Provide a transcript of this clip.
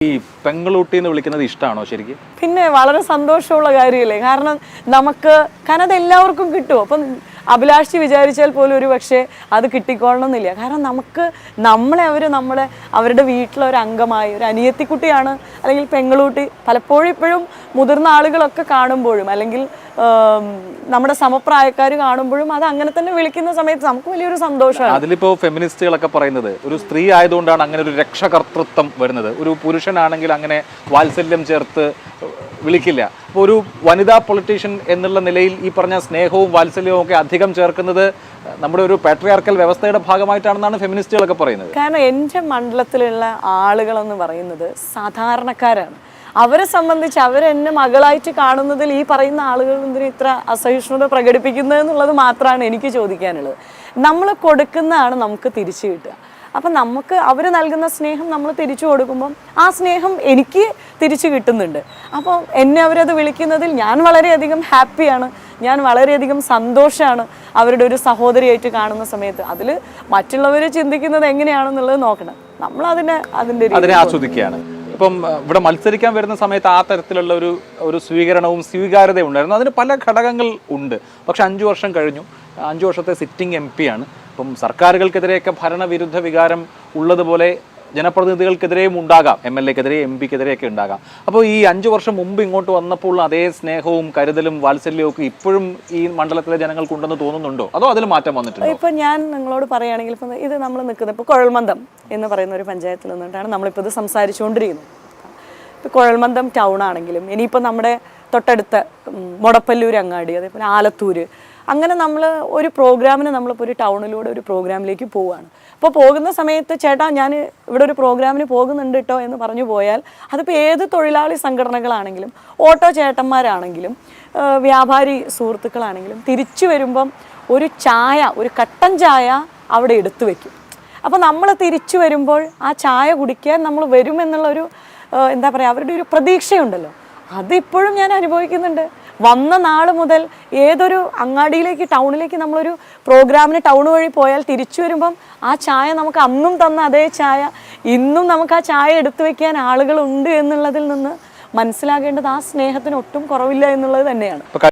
ഈ പെങ്ങളൂട്ടി എന്ന് വിളിക്കുന്നത് ഇഷ്ടമാണോ ശരിക്കും? പിന്നെ വളരെ സന്തോഷമുള്ള കാര്യമല്ലേ, കാരണം അത് എല്ലാവർക്കും കിട്ടും. അപ്പം അഭിലാഷി വിചാരിച്ചാൽ പോലും ഒരു പക്ഷേ അത് കിട്ടിക്കൊള്ളണമെന്നില്ല. കാരണം അവരുടെ വീട്ടിലെ ഒരു അംഗമായി, ഒരു അനിയത്തിക്കുട്ടിയാണ് അല്ലെങ്കിൽ പെങ്ങളൂട്ടി. പലപ്പോഴും ഇപ്പോഴും മുതിർന്ന ആളുകളൊക്കെ കാണുമ്പോഴും അല്ലെങ്കിൽ നമ്മുടെ സമപ്രായക്കാർ കാണുമ്പോഴും അത് അങ്ങനെ തന്നെ വിളിക്കുന്ന സമയത്ത് നമുക്ക് വലിയൊരു സന്തോഷമാണ്. അതിലിപ്പോ ഫെമിനിസ്റ്റുകളൊക്കെ പറയുന്നത് ഒരു സ്ത്രീ ആയതുകൊണ്ടാണ് അങ്ങനെ ഒരു രക്ഷകർത്തൃത്വം വരുന്നത്. ഒരു പുരുഷനാണെങ്കിൽ അങ്ങനെ വാത്സല്യം ചേർത്ത് വിളിക്കില്ല. അപ്പോൾ ഒരു വനിതാ പൊളിറ്റീഷ്യൻ എന്നുള്ള നിലയിൽ ഈ പറഞ്ഞ സ്നേഹവും വാത്സല്യവും ഒക്കെ അധികം ചേർക്കുന്നത് നമ്മുടെ ഒരു പാട്രിയാർക്കൽ വ്യവസ്ഥയുടെ ഭാഗമായിട്ടാണെന്നാണ് ഫെമിനിസ്റ്റുകളൊക്കെ പറയുന്നത്. കാരണം എൻ്റെ മണ്ഡലത്തിലുള്ള ആളുകളെന്ന് പറയുന്നത് സാധാരണക്കാരാണ്. അവരെ സംബന്ധിച്ച് അവരെന്നെ മകളായിട്ട് കാണുന്നതിൽ ഈ പറയുന്ന ആളുകൾ എന്തിനും ഇത്ര അസഹിഷ്ണുത പ്രകടിപ്പിക്കുന്നത് എന്നുള്ളത് മാത്രമാണ് എനിക്ക് ചോദിക്കാനുള്ളത്. നമ്മൾ കൊടുക്കുന്നതാണ് നമുക്ക് തിരിച്ചു കിട്ടുക. അപ്പം നമുക്ക് അവർ നൽകുന്ന സ്നേഹം നമ്മൾ തിരിച്ചു കൊടുക്കുമ്പം ആ സ്നേഹം എനിക്ക് തിരിച്ചു കിട്ടുന്നുണ്ട്. അപ്പോൾ എന്നെ അവരത് വിളിക്കുന്നതിൽ ഞാൻ വളരെയധികം ഹാപ്പിയാണ്, ഞാൻ വളരെയധികം സന്തോഷമാണ് അവരുടെ ഒരു സഹോദരിയായിട്ട് കാണുന്ന സമയത്ത്. അതിൽ മറ്റുള്ളവർ ചിന്തിക്കുന്നത് എങ്ങനെയാണെന്നുള്ളത് നോക്കണം. നമ്മൾ അതിനെ ആസ്വദിക്കുകയാണ്. ഇപ്പം ഇവിടെ മത്സരിക്കാൻ വരുന്ന സമയത്ത് ആ തരത്തിലുള്ള ഒരു സ്വീകരണവും സ്വീകാര്യതയും ഉണ്ടായിരുന്നു. അതിന് പല ഘടകങ്ങൾ ഉണ്ട്. പക്ഷെ 5 വർഷം കഴിഞ്ഞു. 5 വർഷത്തെ സിറ്റിംഗ് MP ആണ്. ഇപ്പം സർക്കാരുകൾക്കെതിരെയൊക്കെ ഭരണവിരുദ്ധ വികാരം ഉള്ളതുപോലെ ജനപ്രതിനിധികൾക്കെതിരെയും ഉണ്ടാകാം, MLA-ക്കെതിരെ MP-ക്കെതിരെയൊക്കെ ഉണ്ടാകാം. അപ്പോൾ ഈ 5 വർഷം മുമ്പ് ഇങ്ങോട്ട് വന്നപ്പോൾ അതേ സ്നേഹവും കരുതലും വാത്സല്യവും ഒക്കെ ഇപ്പോഴും ഈ മണ്ഡലത്തിലെ ജനങ്ങൾക്കുണ്ടെന്ന് തോന്നുന്നുണ്ടോ, അതോ അതിൽ മാറ്റം വന്നിട്ടുണ്ടോ? ഇപ്പം ഞാൻ നിങ്ങളോട് പറയുകയാണെങ്കിൽ ഇപ്പം ഇത് നമ്മൾ നിൽക്കുന്നത് ഇപ്പോൾ കുഴൽമന്ദം എന്ന് പറയുന്ന ഒരു പഞ്ചായത്തിൽ നിന്നിട്ടാണ് നമ്മളിപ്പോൾ ഇത് സംസാരിച്ചുകൊണ്ടിരിക്കുന്നത്. ഇപ്പോൾ കുഴൽമന്ദം ടൗൺ ആണെങ്കിലും ഇനിയിപ്പോൾ നമ്മുടെ തൊട്ടടുത്ത മൊടപ്പല്ലൂർ അങ്ങാടി, അതേപോലെ ആലത്തൂർ, അങ്ങനെ നമ്മൾ ഒരു പ്രോഗ്രാമിന് നമ്മളിപ്പോൾ ഒരു ടൗണിലൂടെ ഒരു പ്രോഗ്രാമിലേക്ക് പോവുകയാണ്. അപ്പോൾ പോകുന്ന സമയത്ത് ചേട്ടാ ഞാൻ ഇവിടെ ഒരു പ്രോഗ്രാമിന് പോകുന്നുണ്ട് കേട്ടോ എന്ന് പറഞ്ഞു പോയാൽ അതിപ്പോൾ ഏത് തൊഴിലാളി സംഘടനകളാണെങ്കിലും ഓട്ടോ ചേട്ടന്മാരാണെങ്കിലും വ്യാപാരി സുഹൃത്തുക്കളാണെങ്കിലും തിരിച്ചു വരുമ്പം ഒരു കട്ടൻ ചായ അവിടെ എടുത്തു വെക്കും. അപ്പോൾ നമ്മൾ തിരിച്ചു വരുമ്പോൾ ആ ചായ കുടിക്കാൻ നമ്മൾ വരുമെന്നുള്ളൊരു എന്താ പറയുക, അവരുടെ ഒരു പ്രതീക്ഷയുണ്ടല്ലോ, അതിപ്പോഴും ഞാൻ അനുഭവിക്കുന്നുണ്ട്. വന്ന നാൾ മുതൽ ഏതൊരു അങ്ങാടിയിലേക്ക് ടൗണിലേക്ക് നമ്മളൊരു പ്രോഗ്രാമിന് ടൗൺ വഴി പോയാൽ തിരിച്ചു വരുമ്പം ആ ചായ നമുക്ക് അന്നും തന്ന അതേ ചായ ഇന്നും നമുക്ക് ആ ചായ എടുത്തു വെക്കാൻ ആളുകളുണ്ട് എന്നുള്ളതിൽ നിന്ന് മനസ്സിലാകേണ്ടത് ആ സ്നേഹത്തിന് ഒട്ടും കുറവില്ല എന്നുള്ളത് തന്നെയാണ്.